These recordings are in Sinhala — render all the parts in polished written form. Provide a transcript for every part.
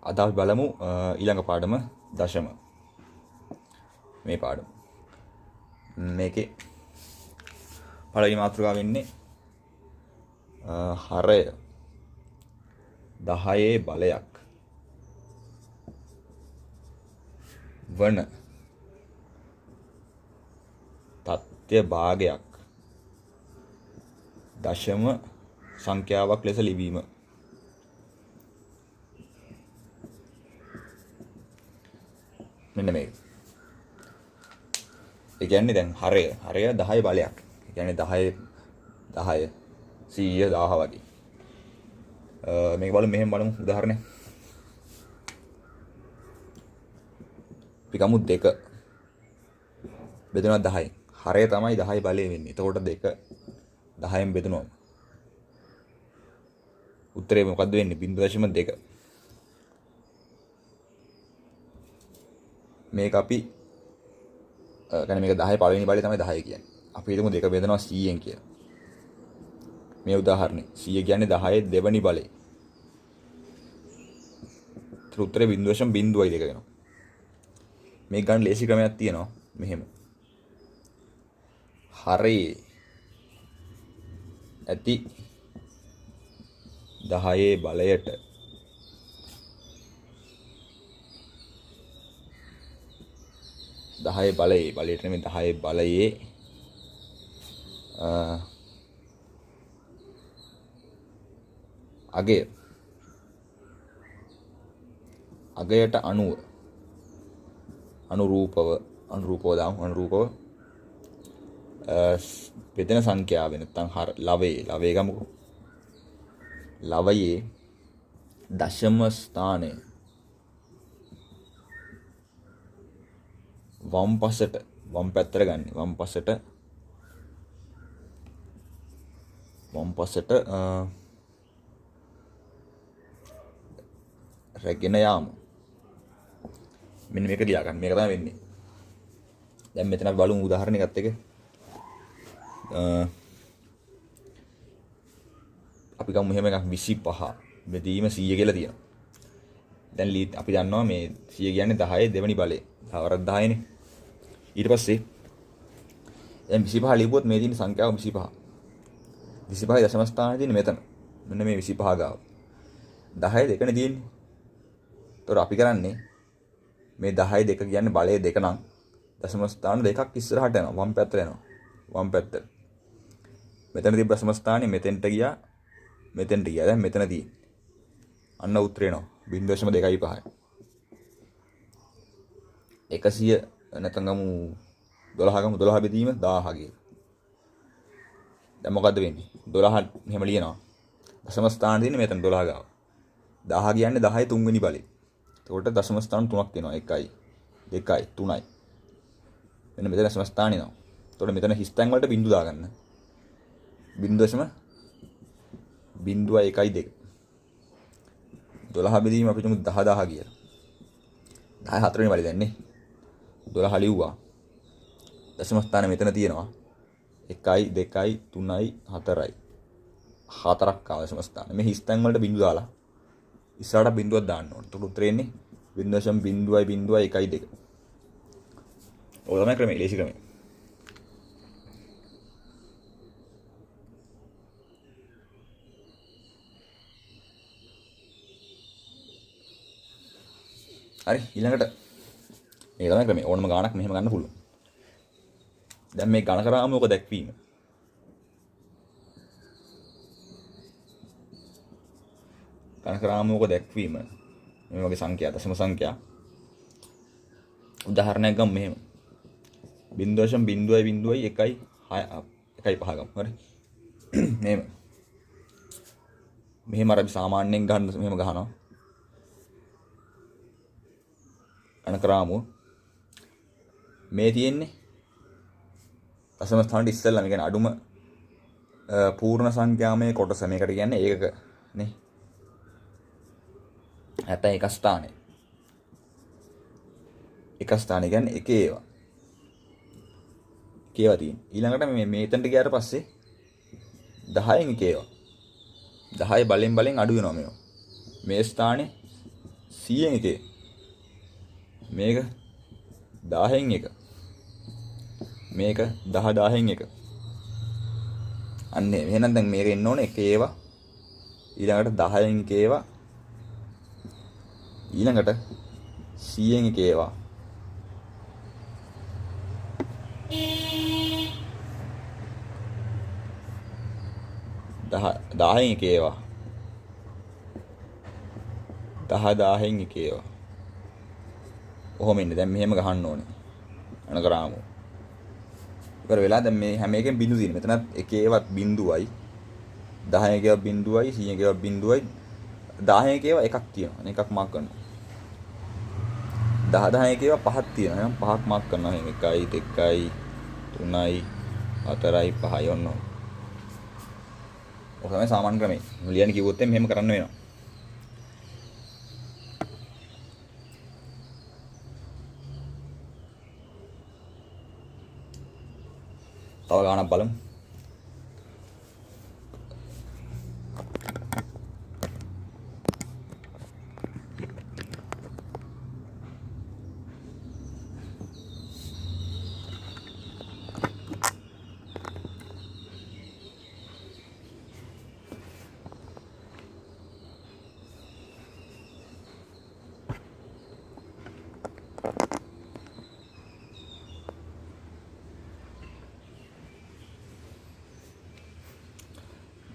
අද අපි බලමු ඊළඟ පාඩම දශම. මේ පාඩම. මේකේ පළවෙනි මාතෘකාව වෙන්නේ හරය 10 බලයක් වන තත්ත්‍ය භාගයක් දශම සංඛ්‍යාවක් ලෙස ලිවීම. මෙන්න මේක. ඒ කියන්නේ දැන් හරය 10 බලයක්. ඒ කියන්නේ 10 100 1000 වගේ. මේක බලමු මෙහෙම බලමු උදාහරණයක්. අපි ගමු 2 බෙදෙනවා 10යි. හරය තමයි 10 බලය වෙන්නේ. එතකොට 2 10න් බෙදනවා. උත්තරේ මොකද්ද වෙන්නේ? 0.2. මේක අපි කියන්නේ මේක 10 පළවෙනි බලය තමයි 10 කියන්නේ. අපි හිතමු 2 බෙදනවා 100න් කියලා. මේ උදාහරණේ 100 කියන්නේ 10 දෙවෙනි බලය. උත්තරේ 0.02 වෙනවා. මේ ගන්න ලේසි ක්‍රමයක් තියෙනවා මෙහෙම. හරේ ඇති 10 බලයට බලයට නෙමෙයි 10 බලයේ අගයට අනුරූපව බෙදෙන සංඛ්‍යාව නැත්නම් ලවයේ ගමුකෝ. ලවයේ දශම ස්ථානය වම් පැත්තට ගන්න. වම් පසට රැගෙන යාම. මෙන්න මේක ලියා ගන්න. මේක තමයි වෙන්නේ. දැන් මෙතන අපි බලමු උදාහරණයකට එක. අපි ගමු මෙහෙම එකක් 25 බෙදීම 100 කියලා තියෙනවා. දැන් අපි දන්නවා මේ 100 කියන්නේ 10 දෙවෙනි බලය. තවරක් 10නේ. ඊට පස්සේ දැන් 25 ලියුවොත් මේ තියෙන සංඛ්‍යාව 25. 25 දශම ස්ථානයේ තියෙන මෙතන. මෙන්න මේ 25 ගාව. 10 දෙකනේ තියෙන්නේ. ඒතකොට අපි කරන්නේ මේ 10 දෙක කියන්නේ බලය දෙක නම් දශම ස්ථාන දෙකක් ඉස්සරහට යනවා. වම් පැත්තට යනවා. වම් පැත්තට. මෙතන තිබ්බ දශම ස්ථානේ මෙතෙන්ට ගියා. දැන් මෙතන තියෙන්නේ. අන්න උත්තරේ එනවා. 0.25. 100 නැත්නම් ගමු 12 බෙදීම 1000 කියලා. දැන් මොකද්ද වෙන්නේ? 12 මෙහෙම ලියනවා. දශම ස්ථාන තියෙන්නේ මෙතන 12 ගාව. 1000 කියන්නේ 10 තුන්වෙනි බලය. එතකොට දශම ස්ථාන තුනක් වෙනවා. 1යි 2යි 3යි. මෙන්න මෙතන දශම ස්ථාන එනවා. එතකොට මෙතන හිස් තැන් වලට බිංදු දාගන්න. 0.112 12 බෙදීම අපි තුමු 10000 කියලා. 10 හතරවෙනි බලය දැන් නේ. 12 ලිව්වා. දශම ස්ථාන මෙතන තියෙනවා. 1යි 2යි 3යි 4යි. 4ක් ආව දශම ස්ථාන. මේ හිස් තැන් වලට බිංදු දාලා ඉස්සරහට බිංදුවක් දාන්න ඕනේ. එතකොට උත්තරේ එන්නේ 0.012. ඔය තමයි ක්‍රමය, ලේසි ක්‍රමය. හරි ඊළඟට මේ තමයි ක්‍රමය. ඕනම ගාණක් මෙහෙම ගන්න පුළුවන්. දැන් මේ ගණක රාමුවක දැක්වීම. මේ වගේ සංඛ්‍යා දශම සංඛ්‍යා. උදාහරණයක් ගමු මෙහෙම. 0.01 1.5 ගමු. හරි. මෙහෙම අර අපි සාමාන්‍යයෙන් ගන්න මෙහෙම ගහනවා. ගණක රාමුව මේ තියෙන්නේ දශම ස්ථානයේ ඉස්සෙල්ලා මේ කියන්නේ අඩුම පූර්ණ සංඛ්‍යාමය කොටස. මේකට කියන්නේ ඒකක නේ. නැත්නම් එක ස්ථානේ. එක ස්ථානේ කියන්නේ එක ඒවා. තියෙන්නේ. ඊළඟට මේ මෙතනට ගියාට පස්සේ 10න් එක ඒවා. 10 බලෙන් අඩු වෙනවා මේවා. මේ ස්ථානේ 100න් එකේ. මේක 1000න් එක. මේක 10000න් එක. අන්න එහෙනම් දැන් මේක එන්න ඕනේ එක ඒවා. ඊළඟට 10න් එක ඒවා. ඊළඟට 100න් එක ඒවා. 10න් එක ඒවා. 10000න් එක ඒවා. ඔහොම ඉන්නේ. දැන් මෙහෙම ගහන්න ඕනේ. අන කරාමු. ඉවර වෙලා දැන් මේ හැම එකෙන් බිඳු දින. මෙතනත් එක ඒවත් බිඳුවයි. 10 එකේවත් බිඳුවයි, 100 එකේවත් බිඳුවයි. 10 එකේවා එකක් තියෙනවා. එකක් මාක් කරනවා. 10 එකේවා පහක් තියෙනවා. එහෙනම් පහක් මාක් කරනවා. 1යි 2යි 3යි 4යි 5යි ඔන්න. ඔක තමයි සාමාන්‍ය ක්‍රමය. ලියන්න කිව්වොත් මෙහෙම කරන්න වෙනවා. තව ගානක් බලමු.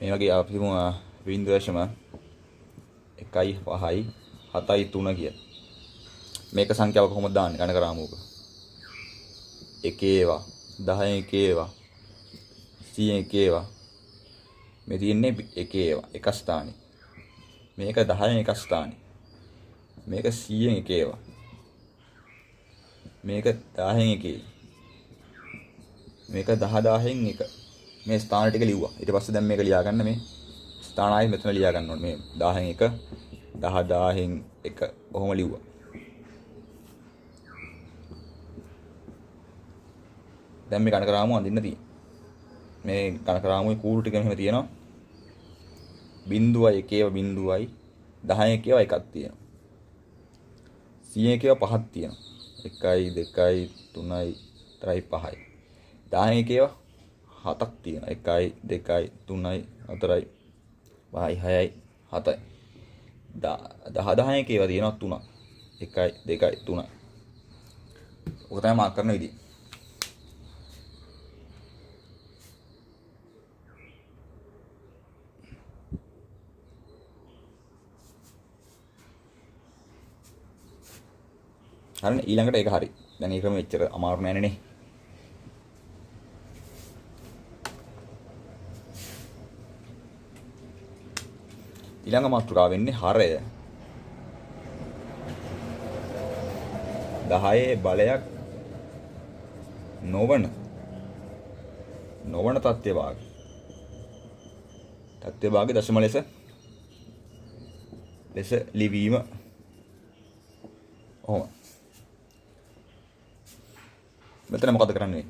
මේ වගේ අපි හිතමු බිඳුවශම 1යි 5යි 7යි 3 කිය. මේක සංඛ්‍යාව කොහොමද දාන්නේ ගණක රාමුවක? 1 ඒවා 10 එක ඒවා 100 එක ඒවා. මේ තියෙන්නේ 1 ඒවා එක ස්ථානේ. මේක 10 එක ස්ථානේ. මේක 100 එක ඒවා. මේක 10 එකේ. මේක 10000න් එක. මේ ස්ථාන ටික ලිව්වා. ඊට පස්සේ දැන් මේක ලියා ගන්න මේ ස්ථාන ආයෙත් මෙතන ලියා ගන්න ඕනේ. මේ 1000න් එක 10000න් එක ඔහොම ලිව්වා. දැන් මේ ගණක රාමුව අඳින්න තියෙන්නේ. මේ ගණක රාමුවේ කූරු ටික මෙහෙම තියෙනවා. බිඳුවයි එකේව බිඳුවයි 10 එකේව එකක් තියෙනවා. 100 එකේව පහක් තියෙනවා. 1යි 2යි 3යි 4යි 5යි. 10 එකේව 7ක් තියෙනවා. 1යි 2යි 3යි 4යි 5යි 6යි 7යි. 10 එකේව තියෙනවා 3ක්. 1යි 2යි 3යි. ඔක තමයි මාක් කරන විදිය. හරිනේ ඊළඟට ඒක හරි. දැන් ඒකම මෙච්චර අමාරු නෑනේ නේ. ඊළඟ මාතෘකාව වෙන්නේ හරය. 10 බලයක් නොවන තත්ත්ව භාග. තත්ත්ව භාගයේ දශම ලෙස ලිවීම. ඔහොම. මෙතන මොකද කරන්නේ?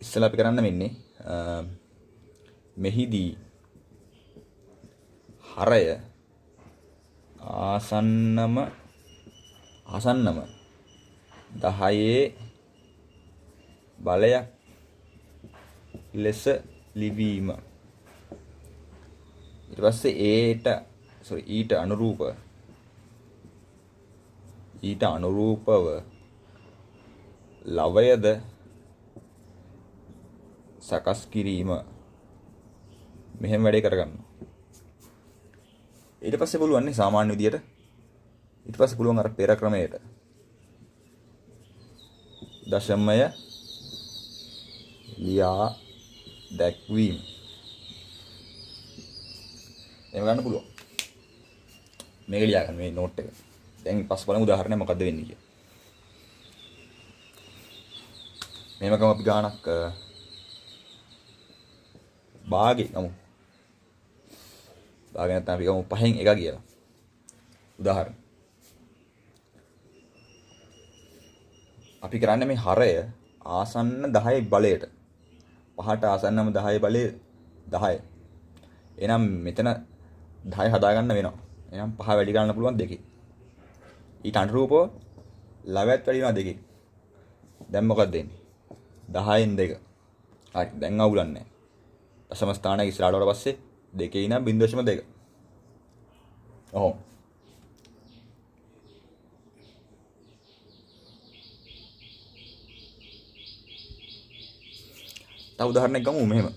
ඉස්සෙල්ලා අපි කරන්න වෙන්නේ මෙහිදී හරය ආසන්නම 10 බලයක් ලෙස ලිවීම. ඊට පස්සේ ඊට අනුරූපව ලවයද සකස් කිරීම. මෙහෙම වැඩේ කරගන්න. ඊට පස්සේ පුළුවන් නේ සාමාන්‍ය විදියට. ඊට පස්සේ පුළුවන් අර පෙර ක්‍රමයට. දශමය ලියා දැක්වීම. එහෙම ගන්න පුළුවන්. මේක ලියා ගන්න මේ නෝට් එක. දැන් පස්සේ බලමු උදාහරණයක් මොකද්ද වෙන්නේ කියලා. මේක අපි ගානක් භාගේ ගමු. භාගේ නැත්නම් අපි ගමු 5න් 1 කියලා. උදාහරණ. අපි කරන්නේ මේ හරය ආසන්න 10 බලයට. 5ට ආසන්නම 10 බලය 10. එහෙනම් මෙතන 10 හදාගන්න වෙනවා. එහෙනම් 5 වැඩි කරන්න පුළුවන් දෙකේ. ඊට අනුරූපව ලවයත් වැඩි වෙනවා දෙකේ. දැන් මොකක්ද දෙන්නේ? 10න් 2. හරි. දැන් අවුලක් නැහැ. දශම ස්ථානයේ ඉස්සරහට වර පස්සේ දෙකේ ඉඳන් 0.2. ඔහොම. තව උදාහරණයක් ගමු මෙහෙම.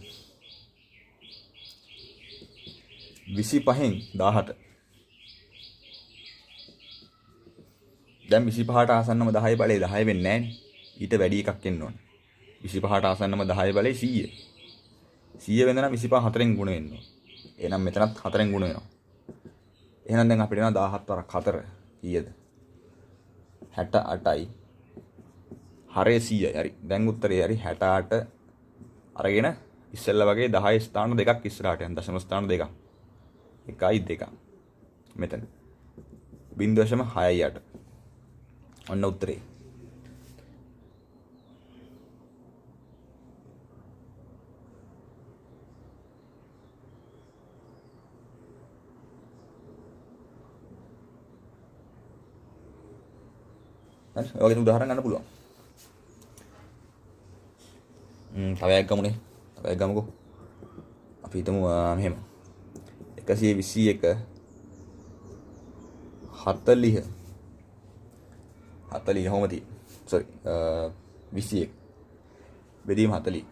25න් 18. දැන් 25ට ආසන්නම 10 බලේ 10 වෙන්නේ නැහනේ. ඊට වැඩි එකක් එන්න ඕනේ. 25ට ආසන්නම 10 බලේ 100. 100 වෙනද නම් 25 4න් ගුණ වෙන්න ඕනේ. එහෙනම් මෙතනත් 4න් ගුණ වෙනවා. එහෙනම් දැන් අපිට එනවා 17 වරක් 4 කීයද? 68යි. හරේ 100යි. හරි. දැන් උත්තරේ හරි 68 අරගෙන ඉස්සෙල්ලා වගේ 10 ස්ථාන දෙකක් ඉස්සරහට යන දශම ස්ථාන දෙකක්. 1යි 2. මෙතන 0.68. ඔන්න උත්තරේ. හරි. ඔයගෙන් උදාහරණ ගන්න පුළුවන්. තව එකක් ගමුනේ. තව එකක් ගමුකෝ. අපි හිතමු මෙහෙම. 121 40 කොහොමද තියෙන්නේ? sorry 21 බෙදීම 40.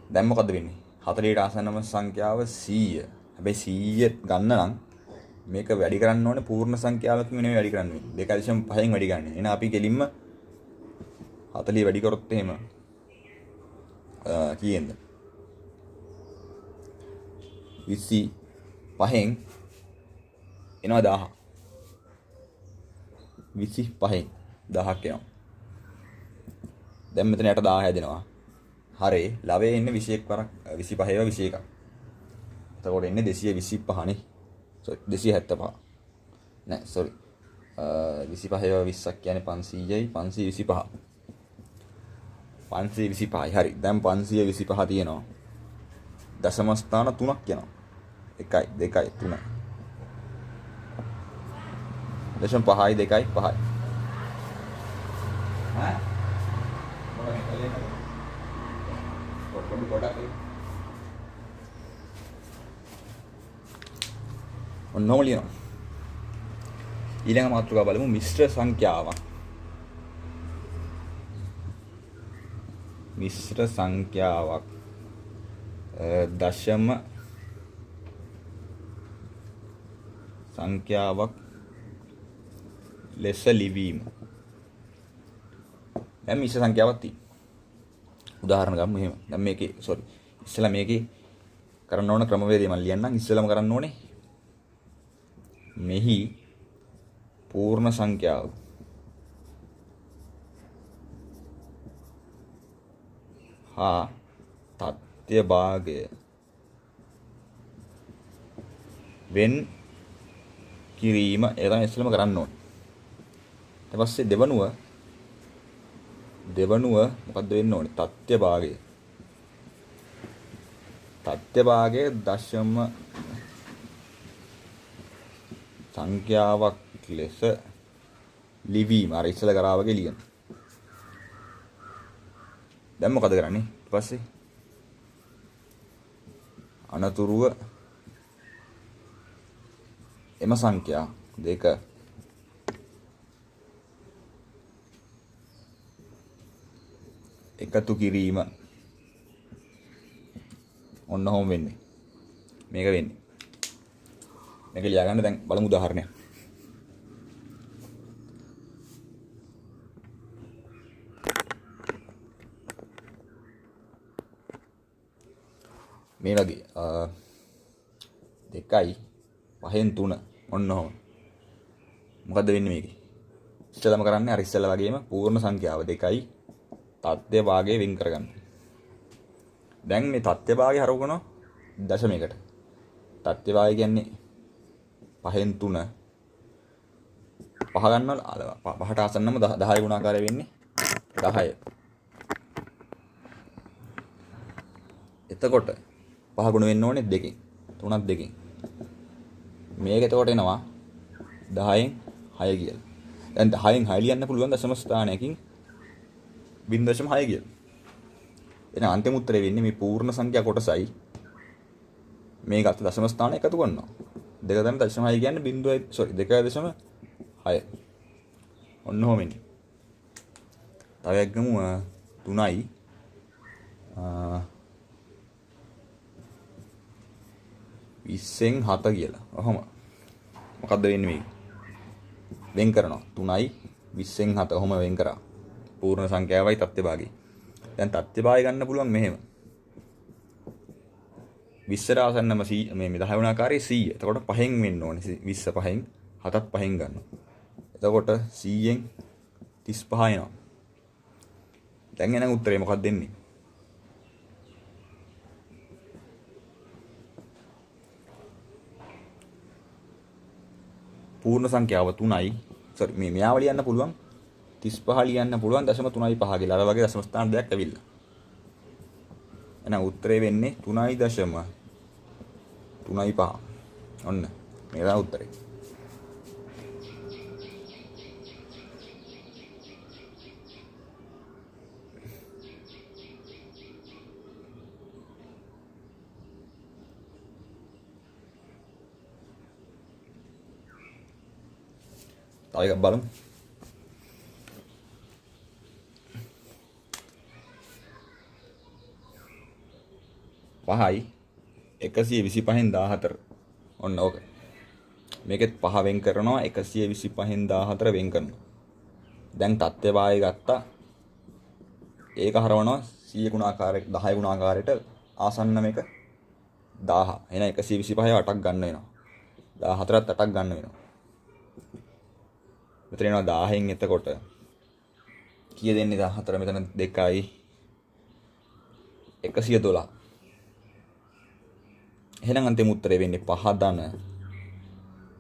දැන් මොකද්ද වෙන්නේ? 40ට ආසන්නම සංඛ්‍යාව 100. හැබැයි 100 ගන්න නම් මේක වැඩි කරන්න ඕනේ පූර්ණ සංඛ්‍යාවකින් නෙමෙයි වැඩි කරන්න වෙන්නේ. 2.5න් වැඩි ගන්න. එහෙනම් අපි කෙලින්ම 40 වැඩි කරොත් එහෙම කීයෙන්ද? 25න් එනවා 1000. 25න් 1000ක් එනවා. දැන් මෙතන යට 1000 හැදෙනවා. හරේ ලවයේ ඉන්නේ 21 වරක් 25 ඒවා 21ක්. එතකොට එන්නේ 225 නේ. sorry 275. නෑ sorry 25 ඒවා 20ක් කියන්නේ 500යි 525. 525යි. හරි. දැන් 525 තියෙනවා. දශම ස්ථාන 3ක් යනවා. 1යි 2යි 3යි. දශම 5යි 2යි 5යි. ඈ ඔන්නෝම ලියනවා. ඊළඟ මාතෘකාව බලමු මිශ්‍ර සංඛ්‍යාවක්. මිශ්‍ර සංඛ්‍යාවක් දශම සංඛ්‍යාවක් ලෙස ලිවීම. දැන් මිශ්‍ර සංඛ්‍යාවක් තියෙනවා. උදාහරණ ගමු එහෙම. දැන් මේකේ sorry ඉස්සෙල්ලා මේකේ කරන්න ඕන ක්‍රමවේදය මම ලියන්නම්. ඉස්සෙල්ලාම කරන්න ඕනේ මෙහි පූර්ණ සංඛ්‍යාව හා තත්ත්‍ය භාගය වෙන් කිරීම ඒ තමයි ඉස්සෙල්ලාම කරන්න ඕනේ. ඊට පස්සේ දෙවනුව මොකද්ද වෙන්න ඕනේ? තත්ත්‍ය භාගය. තත්ත්‍ය භාගයේ දශම සංඛ්‍යාවක් ලෙස ලිවීම. අර ඉස්සෙල්ලා කරා වගේ ලියන්න. දැන් මොකද කරන්නේ? ඊට පස්සේ අනතුරුව එම සංඛ්‍යා දෙක එකතු කිරීම. ඔන්න ඔහොම වෙන්නේ. මේක වෙන්නේ. මේක ලියා ගන්න. දැන් බලමු උදාහරණයක්. මේ වගේ 2යි 5න් 3 ඔන්න ඔහොම. මොකද්ද වෙන්නේ මේකේ? ඉස්සෙල්ලාම කරන්නේ අර ඉස්සෙල්ලා වගේම පූර්ණ සංඛ්‍යාව 2යි තත්ත්‍ය භාගය වෙන් කරගන්න. දැන් මේ තත්ත්‍ය භාගය හරවනවා දශමයකට. තත්ත්‍ය භාගය කියන්නේ 5න් 3 පහ ගන්නවා. පහට ආසන්නම 10 ගුණාකාරය වෙන්නේ 10. එතකොට පහ ගුණ වෙන්න ඕනේ 2කින්. 3ක් 2කින්. මේක එතකොට එනවා 10න් 6 කියලා. දැන් 10න් 6 ලියන්න පුළුවන් දශම ස්ථානයකින් 0.6 කියලා. එහෙනම් අන්තිම උත්තරේ වෙන්නේ මේ පූර්ණ සංඛ්‍යා කොටසයි මේ ගත්ත දශම ස්ථාන එකතු කරනවා. 2.6 කියන්නේ 2.6. ඔන්න ඔහොම ඉන්නේ. තව එකක් ගමු 3යි 20න් 7 කියලා. ඔහොම. මොකද්ද වෙන්නේ මේක? වෙන් කරනවා. 3යි 20න් 7 ඔහොම වෙන් කරා. පූර්ණ සංඛ්‍යාවයි තත්ත්ව භාගය. දැන් තත්ත්ව භාගය ගන්න පුළුවන් මෙහෙම. 20ට ආසන්නම 100 මේ 10 ගුණාකාරයේ 100. එතකොට 5න් වෙන්න ඕනේ. 20 5න් 7ත් 5න් ගන්නවා. එතකොට 100න් 35 එනවා. දැන් එන උත්තරේ මොකක්ද දෙන්නේ? පූර්ණ සංඛ්‍යාව 3යි. සෝරි මේ මෙයාව ලියන්න පුළුවන් 35 ලියන්න පුළුවන් 0.35 කියලා. අර වගේ දශම ස්ථාන දෙකක් ඇවිල්ලා. එහෙනම් උත්තරේ වෙන්නේ 3.35. ඔන්න මේක තමයි උත්තරේ. තව එකක් බලමු. පහයි 125න් 14. ඔන්න ඕක. මේකෙත් 5 වෙන් කරනවා 125න් 14 වෙන් කරනවා. දැන් තත්ත්ව භාගය ගත්තා. ඒක හරවනවා 100 ගුණාකාරයට 10 ගුණාකාරයට ආසන්නම එක 1000. එහෙනම් 125 8ක් ගන්න වෙනවා. 14ත් 8ක් ගන්න වෙනවා. මෙතන එනවා 1000න් එතකොට කීය දෙන්නේ 14 මෙතන 2යි 112. එහෙනම් අන්තිම උත්තරේ වෙන්නේ 5 ධන.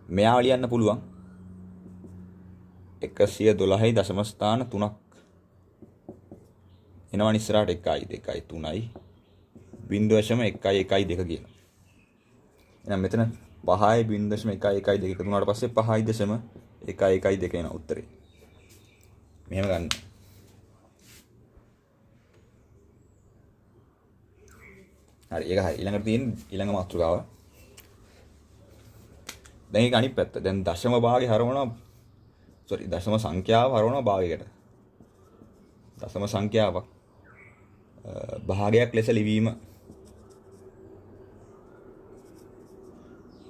මෙයාව ලියන්න පුළුවන් 112යි දශම ස්ථාන 3ක්. එනවා ඉස්සරහට 1යි 2යි 3යි 0.112 කියලා. එහෙනම් මෙතන 5යි 0.112 එකතු වුණාට පස්සේ 5.112 එන උත්තරේ. මෙහෙම ගන්න. හරි ඒක හරි. ඊළඟට තියෙන ඊළඟ මාතෘකාව. දැන් ඒක අනිත් පැත්ත. දැන් දශම භාගය හරවනවා දශම සංඛ්‍යාව හරවනවා භාගයකට. දශම සංඛ්‍යාවක් භාගයක් ලෙස ලිවීම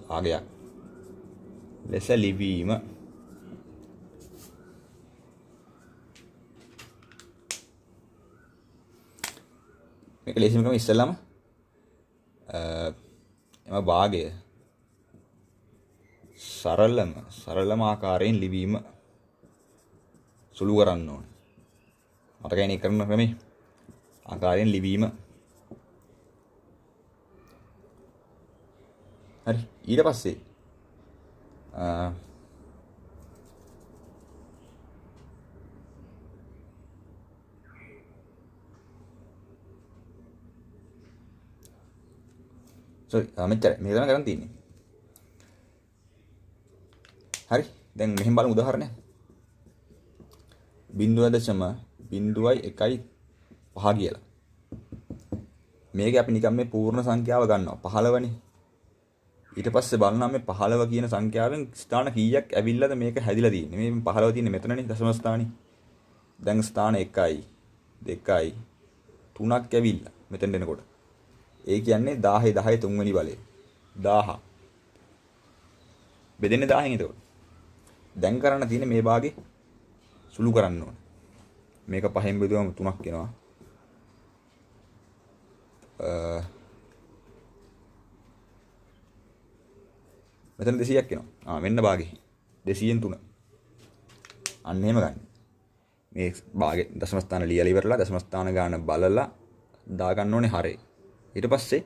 භාගයක් ලෙස ලිවීම මේක ලේසිම ක්‍රම ඉස්සෙල්ලාම එම භාගය සරලම ආකාරයෙන් ලිවීම සුළු කරන්න ඕනේ. මතකයිනේ කරන ක්‍රමේ ආකාරයෙන් ලිවීම. හරි ඊට පස්සේ මෙච්චරයි මේක තමයි කරන් තියෙන්නේ. හරි දැන් මෙහෙම බලමු උදාහරණයක්. 0.01 කියලා. මේක අපි නිකන් මේ පූර්ණ සංඛ්‍යාව ගන්නවා 15නේ. ඊට පස්සේ බලනවා මේ 15 කියන සංඛ්‍යාවෙන් ස්ථාන කීයක් ඇවිල්ලාද මේක හැදිලා තියෙන්නේ. මේ 15 තියෙන්නේ මෙතනනේ දශම ස්ථානේ. දැන් ස්ථාන 1යි 2යි 3ක් ඇවිල්ලා මෙතෙන් එනකොට. ඒ කියන්නේ 10 තුන්වෙනි බලය 1000 බෙදෙන්නේ 10න්. එතකොට දැන් කරන්න තියෙන්නේ මේ භාගේ සුළු කරන්න ඕනේ. මේක 5න් බෙදුවම 3ක් එනවා. මෙතන 200ක් එනවා. මෙන්න භාගේ 200න් 3. අන්න එහෙම ගන්න. මේ භාගේ දශම ස්ථාන ලියලා ඉවරලා දශම ස්ථාන ගාන බලලා දා ගන්න ඕනේ හරේ. ඊට පස්සේ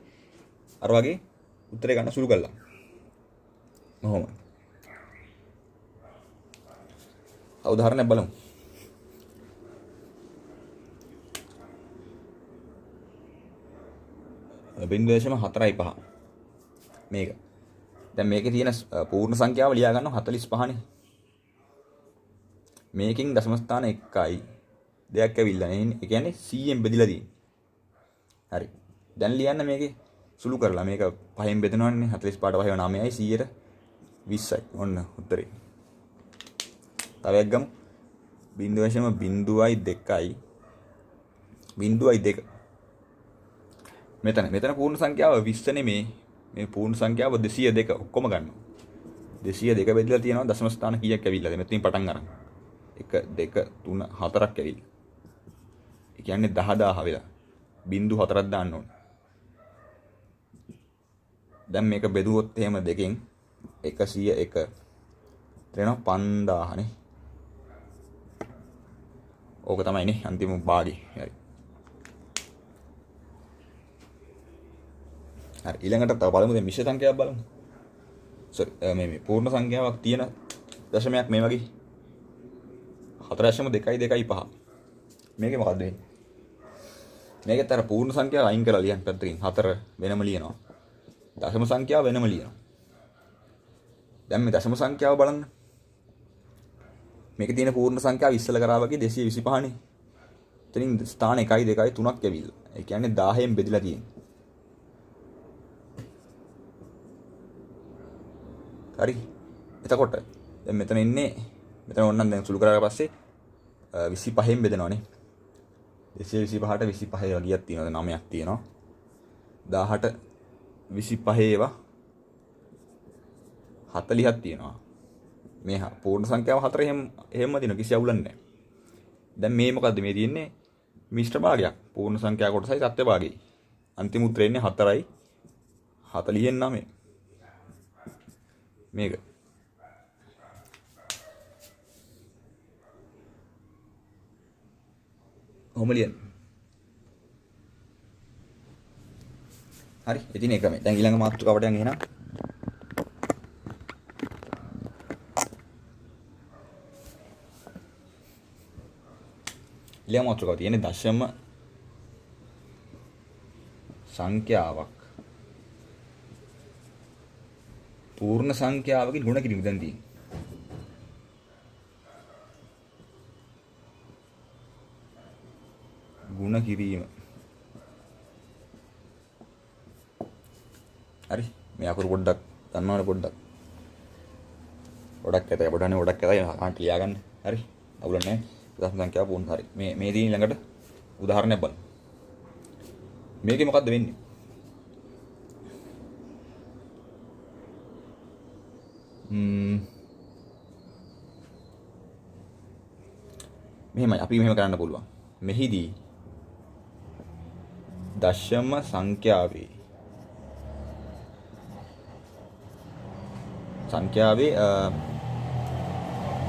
අර වගේ උත්තරේ ගන්න සුළු කළා. කොහොම? උදාහරණයක් බලමු. බිංදුව දශම 4.5. මේක. දැන් මේකේ තියෙන පූර්ණ සංඛ්‍යාව ලියා ගන්නවා 45 නේ. මේකෙන් දශම ස්ථාන 1යි 2ක් ඇවිල්ලා නේ. ඒ කියන්නේ 100ෙන් බෙදලා තියෙන්නේ. හරි. දැන් ලියන්න මේකේ සුළු කරලා මේක 5න් බෙදනවනේ 45ට 5 9යි 100ට 20යි. ඔන්න උත්තරේ. තව එකක් ගමු. 0.02යි 0.2. මෙතන පූර්ණ සංඛ්‍යාව 20 නෙමේ. මේ පූර්ණ සංඛ්‍යාව 202 ඔක්කොම ගන්නවා. 202 බෙදලා තියෙනවා දශම ස්ථාන කීයක් ඇවිල්ලාද? මෙතනින් පටන් ගන්න. 1 2 3 4ක් ඇවිල්ලා. ඒ කියන්නේ 10000 වෙලා. 0.4ක් දාන්න ඕනේ. දැන් මේක බෙදුවොත් එහෙම දෙකෙන් 101 එතන 5000 නේ. ඕක තමයි නේ අන්තිම භාගය. හරි. හරි ඊළඟට තව බලමු දැන් මිශ්‍ර සංඛ්‍යාවක් බලමු. මේ පූර්ණ සංඛ්‍යාවක් තියෙන දශමයක් මේ වගේ 4.225. මේකේ මොකද්ද වෙන්නේ? මේකෙත් අර පූර්ණ සංඛ්‍යාව අයින් කරලා ලියන්න පැත්තකින් 4 වෙනම ලියනවා. දශම සංඛ්‍යාව වෙනම ලියනවා. දැන් මේ දශම සංඛ්‍යාව බලන්න. මේකේ තියෙන පූර්ණ සංඛ්‍යාව ඉස්සල කරා වගේ 225 නේ. එතනින් ස්ථාන 1 2 3ක් ඇවිල්ලා. ඒ කියන්නේ 1000න් බෙදලා තියෙනවා. හරි. එතකොට දැන් මෙතන ඉන්නේ මෙතන ඕනනම් දැන් සුළු කරලා පස්සේ 25න් බෙදනවානේ. 225ට 25 වගේක් තියෙනවා. 9ක් තියෙනවා. 18 25 ඒවා 40ක් තියෙනවා. මේ පූර්ණ සංඛ්‍යාව 4 එහෙම දින කිසි අවුලක් නැහැ. දැන් මේ මොකද්ද මේ තියෙන්නේ? මිශ්‍ර භාගයක්. පූර්ණ සංඛ්‍යා කොටසයි සත්‍ය භාගයයි. අන්තිම උත්තරේ ඉන්නේ 4යි 40න් 9. මේක. කොහොමලියන්. හරි. ඉතින් ඒකම. දැන් ඊළඟ මාතෘකාවට යන් එහෙනම්. ඊළඟ මාතෘකාව තියෙන්නේ දශම සංඛ්‍යාවක්. පූර්ණ සංඛ්‍යාවකින් ගුණ කිරීම දැන් තියෙන්නේ. ගුණ කිරීම. හරි. මේ අකුරු පොඩ්ඩක් දන්නවනේ පොඩ්ඩක්. ගොඩක් ඇතයි පොඩ්ඩනේ ගොඩක් ඇතයි අහන්න ලියා ගන්න. හරි. අවුල නැහැ. දශම සංඛ්‍යාව පූර්ණ හරි. මේ තියෙන ළඟට උදාහරණයක් බලමු. මේකේ මොකද්ද වෙන්නේ? මෙහෙමයි අපි මෙහෙම කරන්න පුළුවන්. මෙහිදී දශම සංඛ්‍යාවේ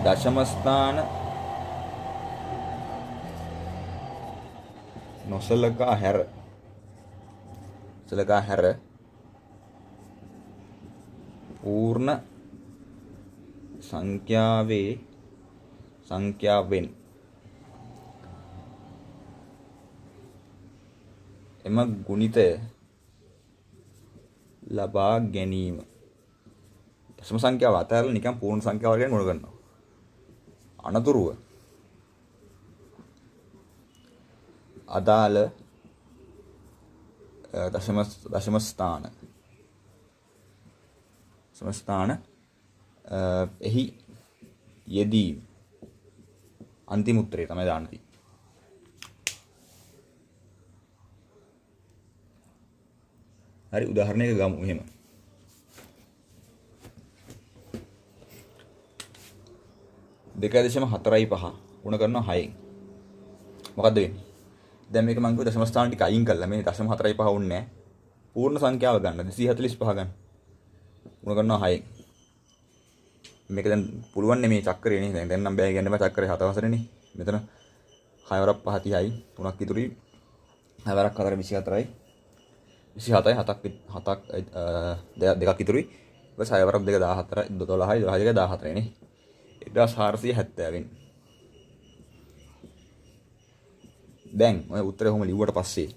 දශම ස්ථාන නොසලකා හැර පූර්ණ සංඛ්‍යාවෙන් එම ගුණිතය ලබා ගැනීම. දශම සංඛ්‍යාව අතහැරලා නිකන් පූර්ණ සංඛ්‍යාව වලින් ගුණ කරනවා. අනතුරුව අදාළ දශම ස්ථාන එහි යෙදී අන්තිම උත්තරේ තමයි දාන්න තියෙන්නේ. හරි උදාහරණයක ගමු මෙහෙම. දෙක දශම 4.5 ගුණ කරනවා 6න්. මොකද්ද වෙන්නේ? දැන් මේක මම කිව්ව දශම ස්ථාන ටික අයින් කළා. මේ දශම 4.5 වුන්නේ නැහැ. පූර්ණ සංඛ්‍යාව ගන්න 245 ගන්න. ගුණ කරනවා 6න්. මේක දැන් පුළුවන් මේ චක්‍රේ නේ. දැන් නම් බෑ කියන්න බෑ චක්‍රේ 7 වසරේනේ. මෙතන 6 වරක් 5 30යි 3ක් ඉතුරුයි. 6 වරක් 4 24යි. 27යි 7ක් දෙකක් ඉතුරුයි. ඊට 6 වරක් 2 14යි 12යි 12යි 14යි නේ. 1470 වෙන්නේ. දැන් ඔය උත්තරේ කොහොම ලිව්වට පස්සේ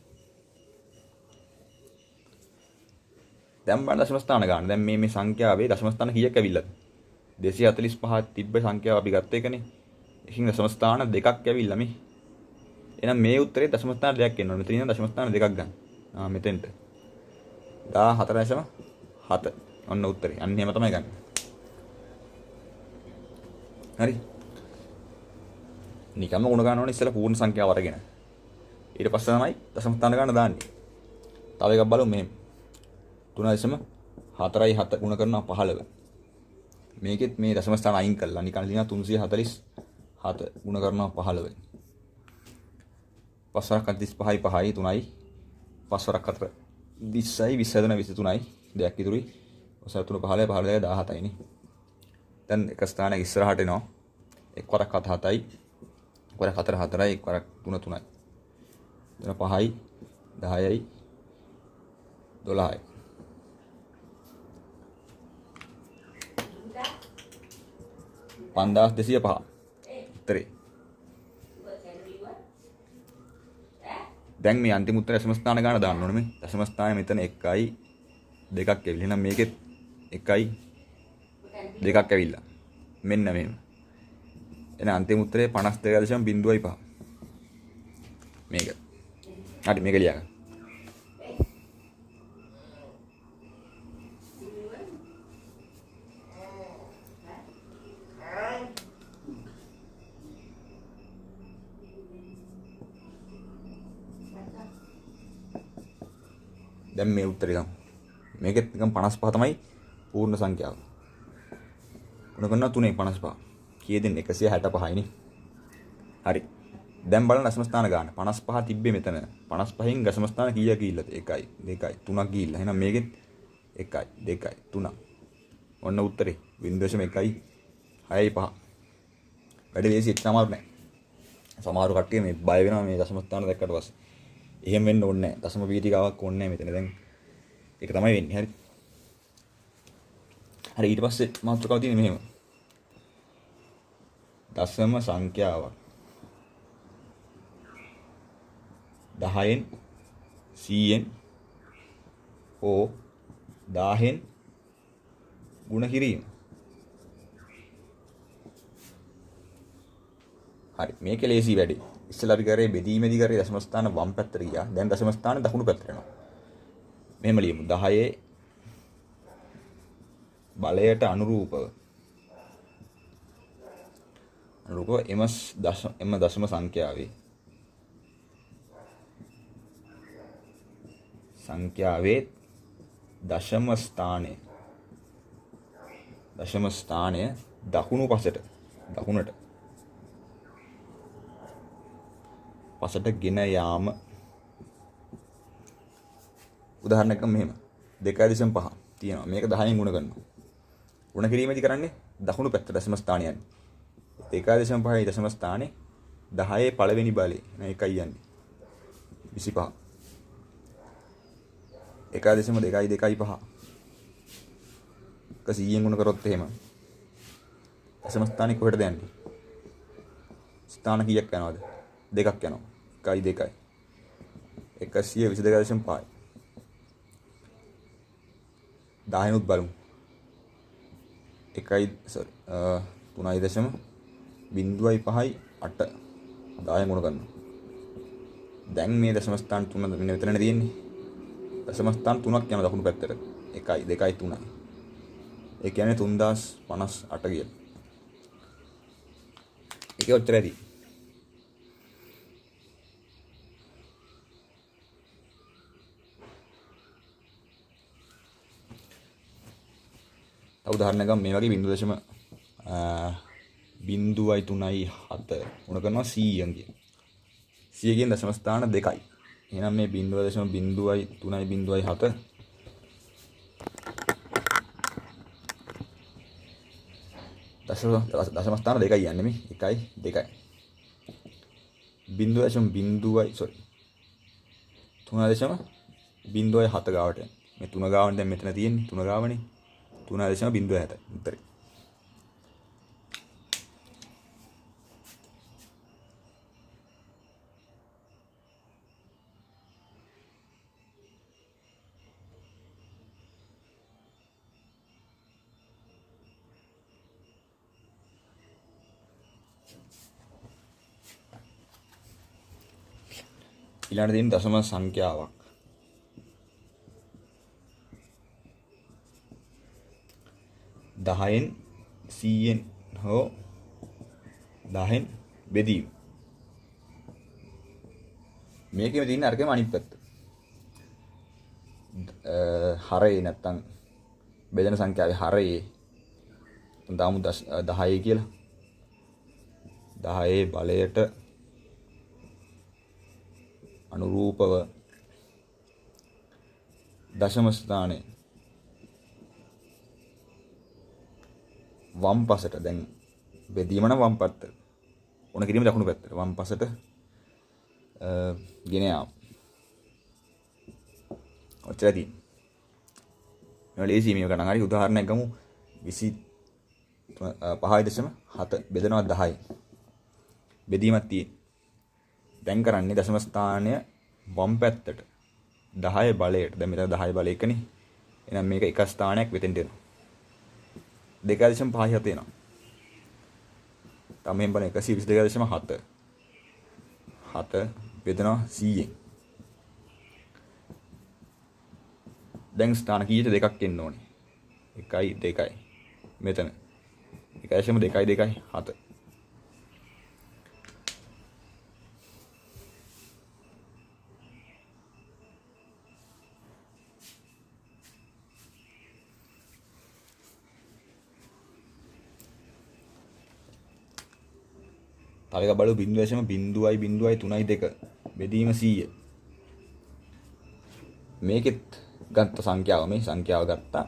දැන් බලන්න දශම ස්ථාන ගන්න. දැන් මේ සංඛ්‍යාවේ දශම ස්ථාන කීයක් ඇවිල්ලාද? 245 තිබ්බ සංඛ්‍යාව අපි ගත්ත එකනේ. එකකින් දශම ස්ථාන දෙකක් ඇවිල්ලා මේ. එහෙනම් මේ උත්තරේ දශම ස්ථාන දෙකක් එන්න ඕනේ. මෙතන ඉඳන් දශම ස්ථාන දෙකක් ගන්න. මෙතෙන්ට 14.7. ඔන්න උත්තරේ. අන්න එහෙම තමයි ගන්න. හරි. නිකම්ම ගුණ ගන්න ඕනේ ඉස්සෙල්ලා පූර්ණ සංඛ්‍යාව අරගෙන. ඊට පස්සේ තමයි දශම ස්ථාන ගන්න දාන්නේ. තව එකක් බලමු මෙහෙම. 3.47 ගුණ කරනවා 15. මේකෙත් මේ දශම ස්ථාන අයින් කළා. නිකන් ලියනවා 347 ගුණ කරනවා 15. 5 වරක් 35යි 5යි 3යි 5 වරක් 4 20යි 20 23යි දෙයක් ඉතුරුයි. ඔස 3 15 15 17යි නේ. දැන් එක ස්ථානයක ඉස්සරහට එනවා. එක් වරක් 7 7යි. එක් වරක් 4 4යි. එක් වරක් 3 3යි. එතන 5යි 10යි 12යි. පන්දාස් 205 උත්තරේ. දැන් මේ අන්තිම උත්තරය දශම ස්ථාන ගන්න දාන්න ඕනේ මේ. දශම ස්ථානය මෙතන 1යි 2ක් ඇවිල්ලා. එහෙනම් මේකෙත් 1යි 2ක් ඇවිල්ලා. මෙන්න මෙහෙම. එහෙනම් අන්තිම උත්තරේ 52.05. මේක. හරි මේක ලියගන්න. දැන් මේ උත්තරේ ගමු. මේකෙත් නිකන් 55 තමයි පූර්ණ සංඛ්‍යාව. ගුණ කරනවා 3 55. කීයද 165යි නේ. හරි. දැන් බලන්න දශම ස්ථාන ගන්න. 55 තිබ්බේ මෙතන. 55න් දශම ස්ථාන කීයක් ගිහිල්ලාද? 1යි 2යි 3ක් ගිහිල්ලා. එහෙනම් මේකෙත් 1යි 2යි 3ක්. ඔන්න උත්තරේ 0.1යි 6යි 5. වැඩි ලේසි එච්චර අමාරු නෑ. සමහර කට්ටිය මේ බය වෙනවා මේ දශම ස්ථාන දැක්කට පස්සේ. එහෙම වෙන්න ඕනේ නැහැ. දශම පීඨිකාවක් ඕනේ නැහැ මෙතන. දැන් ඒක තමයි වෙන්නේ. හරි. හරි ඊට පස්සේ මාතෘකාව තියෙන්නේ මෙහෙම. දශම සංඛ්‍යාවක් 10න් 100න් හෝ 1000න් ගුණ කිරීම. හරි මේක ලේසි වැඩි. ඉස්සෙල්ලා අපි කරේ බෙදීමේදී කරේ දශම ස්ථාන වම් පැත්තට ගියා. දැන් දශම ස්ථාන දකුණු පැත්තට යනවා. මෙහෙම ලියමු 10 බලයට අනුරූපව එම දශම සංඛ්‍යාවේ දශම ස්ථානය දකුණට පසට ගෙන යාම. උදාහරණයක් මෙහෙම 2.5 තියෙනවා. මේක 10න් ගුණ කරනවා. ගුණ කිරීමේදී කරන්නේ දකුණු පැත්ත දශම ස්ථානය යන්නේ. 2.5යි දශම ස්ථානේ 10 පළවෙනි බලේ මේකයි යන්නේ 25. 1.225 100න් ගුණ කරොත් එහෙම දශම ස්ථානේ කොහෙටද යන්නේ? ස්ථාන කීයක් යනවද? දෙකක් යනවා. 1යි 2යි 122.5. 10 නුත් බලමු. 3.5යි 8 10 ගුණ කරනවා. දැන් මේ දශම ස්ථාන තුන මෙතනනේ තියෙන්නේ. දශම ස්ථාන තුනක් යනවා දකුණු පැත්තට. 1යි 2යි 3යි. ඒ කියන්නේ 3058 කියලා. ඒකේ උත්තරයයි. උදාහරණයක් ගමු මේ වගේ 0.0.3.7 උණ කරනවා 100න් කියන. 100 කියන දශම ස්ථාන දෙකයි. එහෙනම් මේ 0.0.3.7 දශම ස්ථාන දෙකයි යන්නේ මේ 1යි 2යි. 3.07 ගාවට මේ 3 ගාවනේ දැන් මෙතන තියෙන්නේ 3 ගාවනේ 3.07 උත්තරේ. ඊළඟට තියෙන දශම සංඛ්‍යාවක්. 10න් 100න් හෝ 10න් බෙදීම. මේකෙම තියෙන අරකෙම අනිත් පැත්ත. හරේ නැත්තම් බෙදෙන සංඛ්‍යාවේ හරේ දාමු 10 කියලා. 10 බලයට අනුරූපව දශම ස්ථානයේ වම් පසට දැන් බෙදීම නම් වම් පැත්ත. උණ කිරීම දකුණු පැත්තට. වම් පසට ගෙන යාම. ඔච්චරයි තියෙන්නේ. මේ ලේසි මේක ගණන් හරි උදාහරණයක් ගමු 25.7 බෙදනවා 10යි. බෙදීමක් තියෙන්නේ. දැන් කරන්නේ දශම ස්ථානය වම් පැත්තට 10 බලයට. දැන් මෙතන 10 බල එකනේ. එහෙනම් මේක එක ස්ථානයක් වෙතෙන්ට එනවා. 2.57 එනවා. තමයි බලන්න 122.7. 7 බෙදනවා 100ෙන්. දැන් ස්ථාන කීයට දෙකක් එන්න ඕනේ. 1යි 2යි. මෙතන 1.2යි 7. තව එක බලු 0.0.0.3.2 බෙදීම 100. මේකෙත් ගත්ත සංඛ්‍යාව මේ සංඛ්‍යාව ගත්තා.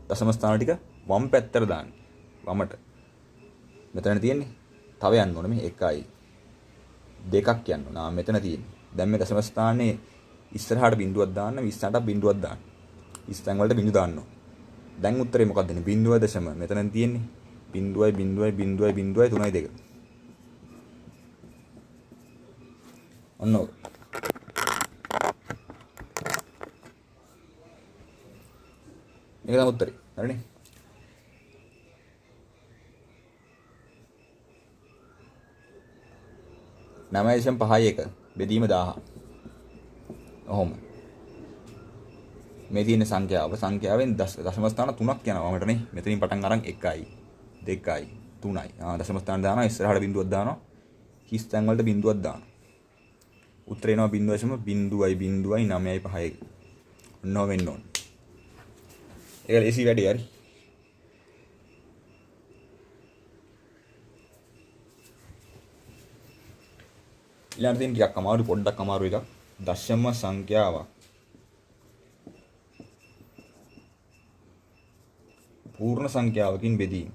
දශම ස්ථාන ටික වම් පැත්තට දාන්න. වමට. මෙතන තියෙන්නේ. තව යන්න ඕනේ මේ 1යි 2ක් යන්න ඕන. මෙතන තියෙන්නේ. දැන් මේ දශම ස්ථානයේ ඉස්සරහට බිඳුවක් දාන්න 20ට බිඳුවක් දාන්න. 20 තැන් වලට බිඳු දාන්න ඕන. දැන් උත්තරේ මොකක්ද නේ? 0.0 මෙතන තියෙන්නේ. 0.0.0.3.2. ඔන්න ඔක. මේක තමයි උත්තරේ. හරිනේ. නමයේෂම් 5.1 බෙදීම 1000. ඔහොම. මේ තියෙන සංඛ්‍යාවෙන් දශම ස්ථාන 3ක් යනවා මට නේ. මෙතනින් පටන් අරන් 1යි 2යි 3යි. දශම ස්ථාන දානවා ඉස්සරහට බිඳුවක් දානවා. හිස් තැන් වලට බිඳුවක් දානවා. උත්තරේ එනවා 0.0.0.9.5. ඔන්නෝ වෙන්න ඕන. ඒක ලේසි වැඩි හරි. ඊළඟ තියෙන ටිකක් අමාරු පොඩ්ඩක් අමාරු එකක්. දශම සංඛ්‍යාවක්. පූර්ණ සංඛ්‍යාවකින් බෙදීම.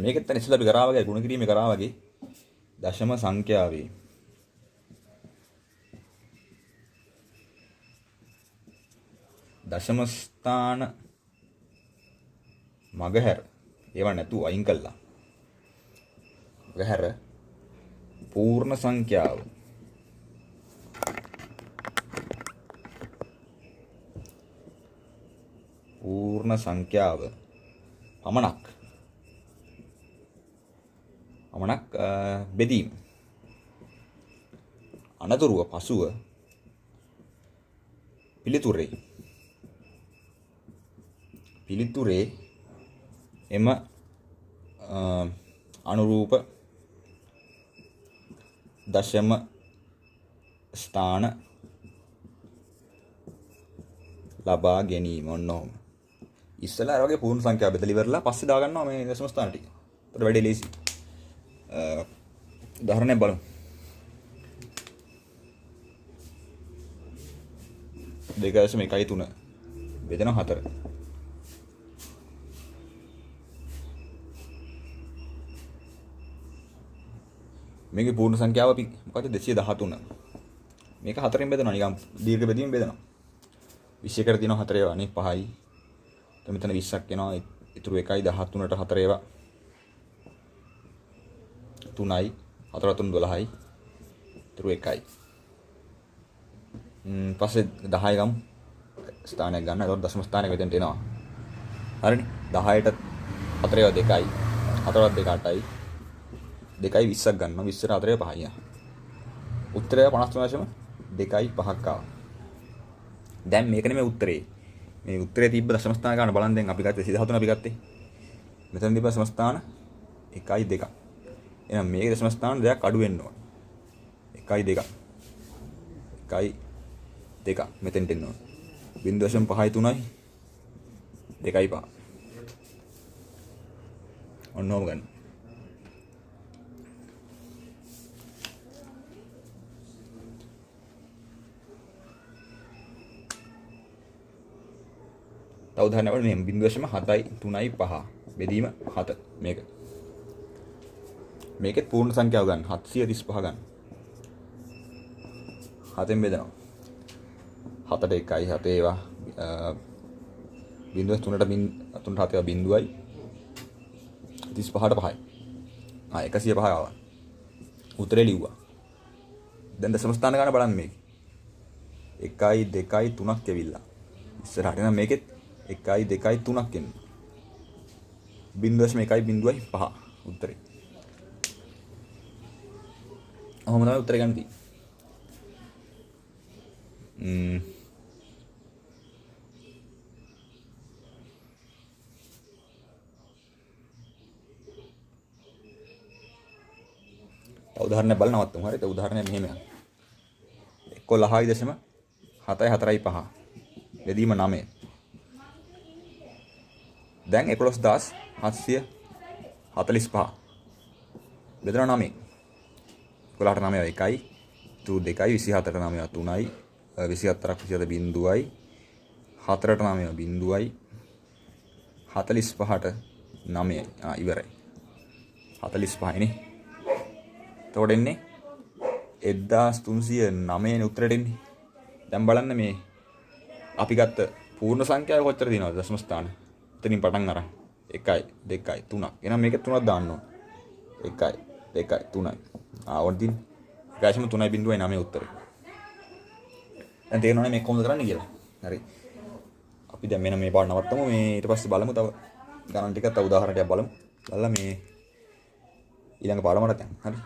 මේකත් ඉස්සෙල්ලා අපි කරා වගේ ගුණ කිරීමේ කරා වගේ දශම සංඛ්‍යාවේ දශම ස්ථාන මගහැර ඒවා නැතුව අයින් කළා. මගහැර පූර්ණ සංඛ්‍යාව පමණක් බෙදීම. අනතුරුව පසුව පිළිතුරේ එම අනුරූප දශම ස්ථාන ලබා ගැනීම. ඔන්නෝම ඉස්සලා අර වගේ පූර්ණ සංඛ්‍යාව බෙදලා ඉවරලා පස්සේ දාගන්නවා මේ දශම ස්ථාන ටික. ඒකට වැඩි ලේසි. උදාහරණයක් බලමු. දෙකයි මේකයි 3 බෙදෙනවා 4. මේකේ පූර්ණ සංඛ්‍යාව අපි මොකද 213. මේක 4ෙන් බෙදනවා නිකන් දීර්ඝ බෙදීමෙන් බෙදනවා. 21කට තියෙනවා 4 ඒවා නේ 5යි. එතන මෙතන 20ක් එනවා. ඉතුරු 1යි 13ට 4 ඒවා 3යි 4 3 12යි ඉතුරු 1යි. පස්සේ 10 ගමු ස්ථානයක් ගන්න. එතකොට දශම ස්ථානයක් මෙතෙන්ට එනවා. හරිනේ. 10ට 4 2යි 4වත් 2 8යි 2යි 20ක් ගන්නවා. 20ට 4 5යි. උත්තරය 53.2යි 5ක් ආවා. දැන් මේක නෙමෙයි උත්තරේ. මේ උත්තරේ තිබ්බ දශම ස්ථාන ගන්න බලන්න දැන් අපි ගත්තේ 113 අපි ගත්තේ. මෙතන තිබ්බ දශම ස්ථාන 1යි 2යි. එහෙනම් මේකේ දශම ස්ථාන දෙකක් අඩු වෙන්න ඕන. 1යි 2යි. 1යි 2යි මෙතෙන්ට එන්න ඕන. 0.5යි 3යි 2යි 5. ඔන්නෝම ගන්න. තව උදාහරණයක් වල මේ 0.7යි 3යි 5 බෙදීම 7 මේක. මේකෙත් පූර්ණ සංඛ්‍යාව ගන්න 735 ගන්න. 7ෙන් බෙදනවා. 7ට 1යි 7 ඒවා 0.3ට 3ට 7 බිඳුවයි 35ට 5යි. 105 ආවා. උත්තරේ ලිව්වා. දැන් දශම ස්ථාන ගන්න බලන්න මේක. 1යි 2යි 3ක් ඇවිල්ලා. ඉස්සරහට නම් මේකෙත් 1යි 2යි 3ක් එන්න. 0.1යි 0.5 උත්තරේ. ඔහොම තමයි උත්තරේ ගන්න තියෙන්නේ. උදාහරණයක් බලන්න නවත්තමු. හරිද? උදාහරණයක් මෙහෙම යනවා. 11.745 බෙදීම 9. දැන් 11745 බෙදලා 9. 11ට 9 1යි 2යි 24ට 9 3යි 24ක් 27 බිඳුවයි 4ට 9 බිඳුවයි 45ට 9යි. ඉවරයි. 45යි නේ. එතකොට එන්නේ 1309 උත්තරෙට එන්නේ. දැන් බලන්න මේ අපි ගත්ත පූර්ණ සංඛ්‍යාව කොච්චර දිනවද දශම ස්ථාන. එතනින් පටන් අරන් 1යි 2යි 3ක්. එහෙනම් මේකේ 3ක් දාන්න ඕන. 1යි 2යි 3යි. ඕන දින 1.3.9 උත්තරේ. දැන් තේරෙනවනේ මේක කොහොමද කරන්නේ කියලා. හරි. අපි දැන් මෙන්න මේ පාඩම නවත්තමු. මේ ඊට පස්සේ බලමු තව ගණන් ටිකක් තව උදාහරණ ටිකක් බලමු. බලලා මේ ඊළඟ පාඩමකට යන්න. හරි.